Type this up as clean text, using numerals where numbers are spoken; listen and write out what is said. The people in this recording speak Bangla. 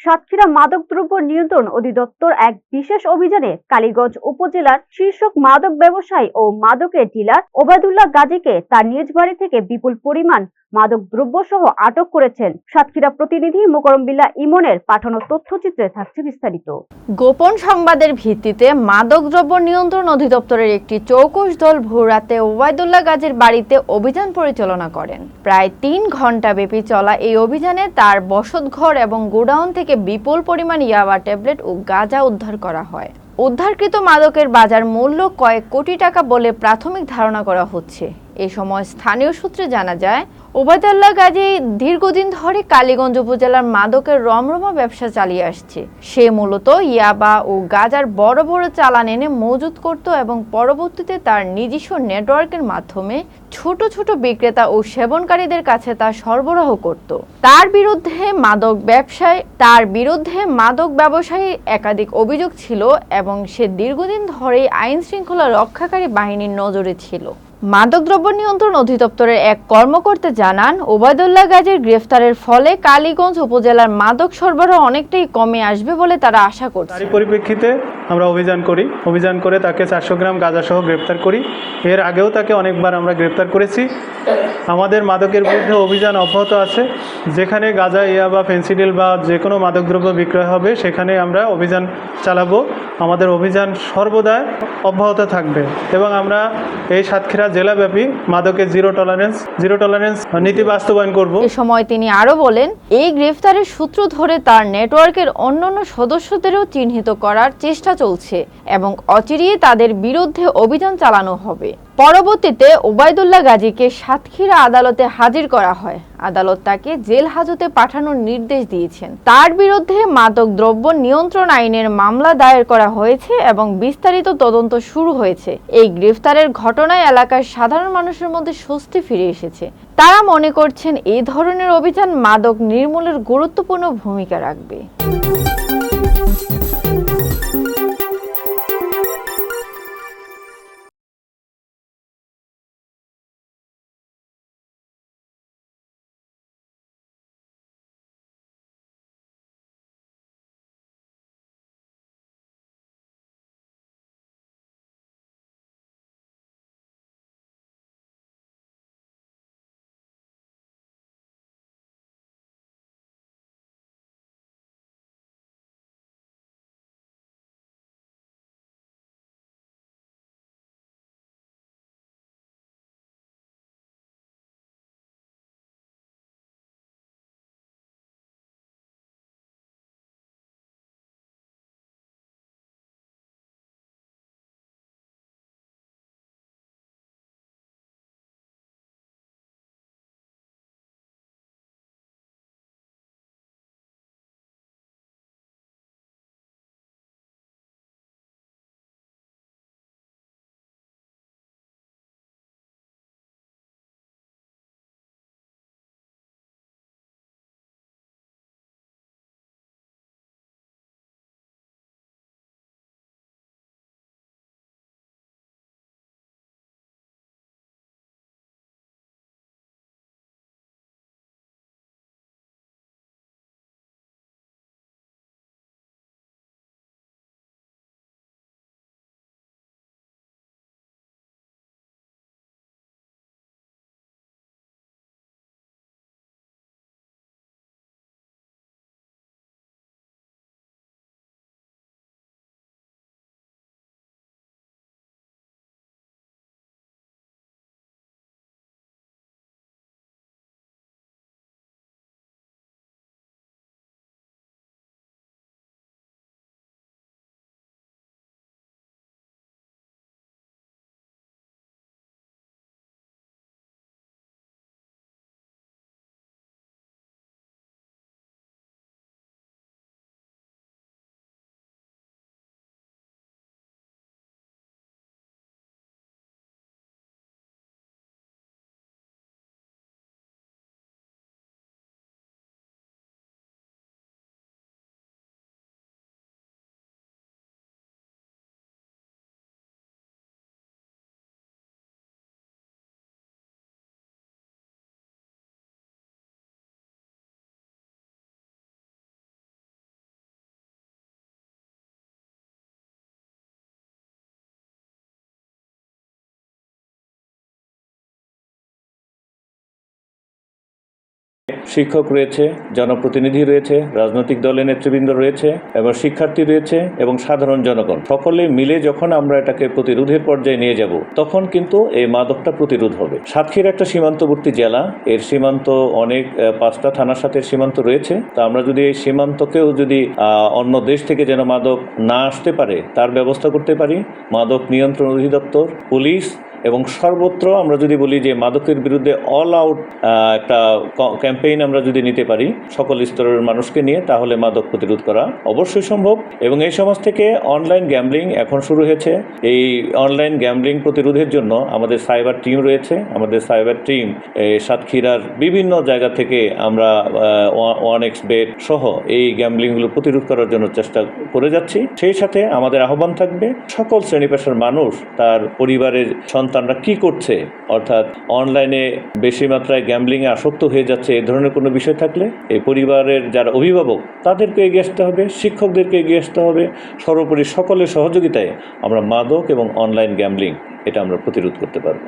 সাতক্ষীরা মাদকদ্রব্য নিয়ন্ত্রণ অধিদপ্তর এক বিশেষ অভিযানে কালীগঞ্জ উপজেলার শীর্ষক মাদক ব্যবসায়ী ও মাদকের ডিলার ওবায়দুল্লাহ গাজীকে তার নিজ বাড়ি থেকে বিপুল পরিমাণ মাদক দ্রব্য সহ আটক করেছেন। সাতক্ষীরা প্রতিনিধি মোকাররম বিল্লাহ ইমনের পাঠানো তথ্যচিত্রে থাকছে বিস্তারিত। গোপন সংবাদের ভিত্তিতে মাদকদ্রব্য নিয়ন্ত্রণ অধিদপ্তরের একটি চৌকস দল ভোররাতে ওবায়দুল্লাহ গাজীর বাড়িতে অভিযান পরিচালনা করেন। প্রায় ৩ ঘণ্টা ব্যাপী চলা এই অভিযানে তার বসতঘর এবং গোডাউন থেকে বিপুল পরিমাণ ইয়াবা ট্যাবলেট ও গাঁজা উদ্ধার করা হয়। উদ্ধারকৃত মাদকের বাজার মূল্য কয়েক কোটি টাকা বলে প্রাথমিক ধারণা করা হচ্ছে। এ সময় স্থানীয় সূত্রে জানা যায়, ওবায়দুল্লাহ গাজী দীর্ঘদিন ধরে কালীগঞ্জ উপজেলার মাদকের রমরমা ব্যবসা চালিয়ে আসছে। সে মূলত ইয়াবা ও গাঁজার বড় বড় চালান এনে মজুত করত এবং পরবর্তীতে তার নিজস্ব নেটওয়ার্কের মাধ্যমে ছোট ছোট বিক্রেতা ও সেবনকারীদের কাছে তা সরবরাহ করত। তার বিরুদ্ধে মাদক ব্যবসায়ী একাধিক অভিযোগ ছিল এবং সে দীর্ঘদিন ধরেই আইন শৃঙ্খলা রক্ষাকারী বাহিনীর নজরে ছিল। মাদকদ্রব্য নিয়ন্ত্রণ অধিদপ্তরের এক কর্মকর্তা জানান, ওবায়দুল্লাহ গাজীর গ্রেফতারের ফলে কালীগঞ্জ উপজেলার মাদক সরবরাহ অনেকটাই কমে আসবে বলে তারা আশা করছে। তারই পরিপ্রেক্ষিতে আমরা অভিযান করে তাকে 400 গ্রাম গাঁজা সহ গ্রেফতার করি। এর আগেও তাকে অনেকবার আমরা গ্রেফতার করেছি। আমাদের মাদকের বিরুদ্ধে অভিযান অব্যাহত আছে। যেখানে গাঁজা, ইয়াবা, ফেন্সিডিল বা যে কোনো মাদকদ্রব্য বিক্রয় হবে সেখানে আমরা অভিযান চালাবো। আমাদের অভিযান সর্বদা অব্যাহত থাকবে এবং আমরা এই সাতক্ষীরা জেলাব্যাপী মাদকের জিরো টলারেন্স নীতি বাস্তবায়ন করব। এ সময় তিনি আরো বলেন, এই গ্রেফতারের সূত্র ধরে তার নেটওয়ার্কের অন্যান্য সদস্যদেরও চিহ্নিত করার চেষ্টা চলছে এবং অচিরেই তাদের বিরুদ্ধে অভিযান চালানো হবে। পরবর্তীতে ওবায়দুল্লাহ গাজীকে সাতক্ষীরা আদালতে হাজির করা হয়। আদালত তাকে জেল হাজতে পাঠানোর নির্দেশ দিয়েছেন। তার বিরুদ্ধে মাদক দ্রব্য নিয়ন্ত্রণ আইনের মামলা দায়ের করা হয়েছে এবং বিস্তারিত তদন্ত শুরু হয়েছে। এই গ্রেফতারের ঘটনায় এলাকার সাধারণ মানুষের মধ্যে স্বস্তি ফিরে এসেছে। তারা মনে করছেন এই ধরনের অভিযান মাদক নির্মূলের গুরুত্বপূর্ণ ভূমিকা রাখবে। শিক্ষক রয়েছে, জনপ্রতিনিধি রয়েছে, রাজনৈতিক দলের নেতৃবৃন্দ রয়েছে এবং শিক্ষার্থী রয়েছে এবং সাধারণ জনগণ সকলে মিলে যখন আমরা এটাকে প্রতিরোধের পর্যায়ে নিয়ে যাব, তখন কিন্তু এই মাদকটা প্রতিরোধ হবে। সাতক্ষীরা একটা সীমান্তবর্তী জেলা, এর সীমান্ত অনেক 5টা থানার সাথে সীমান্ত রয়েছে। তা আমরা যদি এই সীমান্তকেও যদি অন্য দেশ থেকে যেন মাদক না আসতে পারে তার ব্যবস্থা করতে পারি, মাদক নিয়ন্ত্রণ অধিদপ্তর, পুলিশ এবং সর্বত্র আমরা যদি বলি যে মাদকের বিরুদ্ধে অল আউট একটা ক্যাম্পেইন আমরা যদি নিতে পারি সকল স্তরের মানুষকে নিয়ে, তাহলে মাদক প্রতিরোধ করা অবশ্যই সম্ভব। এবং এই সমাজ থেকে অনলাইন গ্যাম্বলিং এখন শুরু হয়েছে। এই অনলাইন গ্যাম্বলিং প্রতিরোধের জন্য আমাদের সাইবার টিম রয়েছে। আমাদের সাইবার টিম সাতক্ষীরার বিভিন্ন জায়গা থেকে আমরা 1xBet সহ এই গ্যাম্বলিংগুলো প্রতিরোধ করার জন্য চেষ্টা করে যাচ্ছি। সেই সাথে আমাদের আহ্বান থাকবে সকল শ্রেণী পেশার মানুষ তার পরিবারের সন্তানরা কি করছে, অর্থাৎ অনলাইনে বেশি মাত্রায় গ্যাম্বলিংয়ে আসক্ত হয়ে যাচ্ছে, এই ধরনের কোনো বিষয় থাকলে এই পরিবারের যারা অভিভাবক তাদেরকে এগিয়ে আসতে হবে, শিক্ষকদেরকে এগিয়ে আসতে হবে। সর্বোপরি সকলের সহযোগিতায় আমরা মাদক এবং অনলাইন গ্যাম্বলিং এটা আমরা প্রতিরোধ করতে পারব।